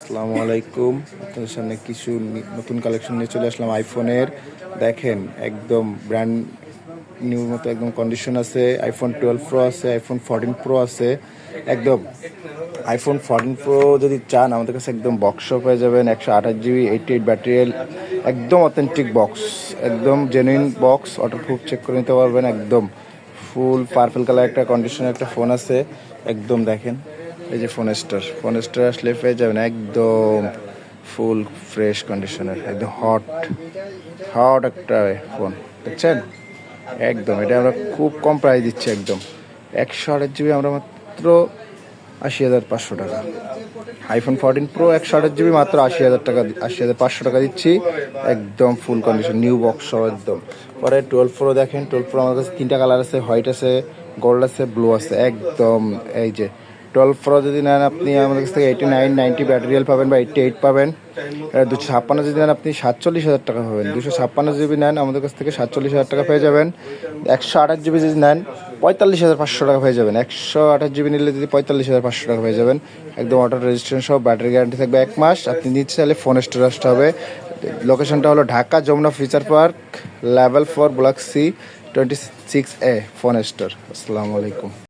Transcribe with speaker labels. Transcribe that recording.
Speaker 1: আসসালামু আলাইকুম। আপনাদের সামনে কিছু নতুন কালেকশন নিয়ে চলে আসলাম আইফোনের। দেখেন একদম ব্র্যান্ড নিউ মতো একদম কন্ডিশন আছে। আইফোন 12 প্রো আছে, আইফোন 14 প্রো আছে। একদম আইফোন 14 প্রো যদি চান আমাদের কাছে একদম বক্স হয়ে যাবেন। 128 GB 88 ব্যাটারি, একদম অথেন্টিক বক্স, একদম জেনুইন বক্স, ওয়াটারপ্রুফ চেক করে নিতে পারবেন। একদম ফুল পার্পল কালার একটা কন্ডিশনের একটা ফোন আছে। একদম দেখেন এই যে ফোন স্টার আসলে পেয়ে যাবেন একদম ফুল ফ্রেশ কন্ডিশনের, একদম হট হট একটা ফোন। দেখছেন একদম এটা আমরা খুব কম প্রাইস দিচ্ছি। একদম 128 GB আমরা মাত্র 80,500 টাকা। আইফোন 14 প্রো 128 GB মাত্র 80,000 টাকা, 80,500 টাকা দিচ্ছি। একদম ফুল কন্ডিশন নিউ বক্স সহ একদম। পরে 12 প্রো দেখেন, 12 প্রো আমার কাছে 3টা কালার আছে, হোয়াইট আছে, গোল্ড আছে, ব্লু আছে। একদম এই যে 12 প্রো যদি নেন আপনি আমাদের কাছ থেকে 89 90 ব্যাটারি পাবেন বা 88 পাবেন। 256 যদি নেন আপনি 47,000 টাকা পাবেন। 256 GB নেন আমাদের কাছ থেকে 47,000 টাকা পেয়ে যাবেন। 128 GB যদি নেন 45,500 টাকা পেয়ে যাবেন। 128 GB নিলে যদি 45,500 টাকা পেয়ে যাবেন। একদম অটো রেজিস্ট্রেশন সহ, ব্যাটারি গ্যারান্টি থাকবে 1 মাস। আপনি নিতে চাইলে ফোন স্টোর আসতে হবে। লোকেশনটা হলো Dhaka Jamuna Future Park, level 4, block C, 26A, phone store. আসসালামু আলাইকুম।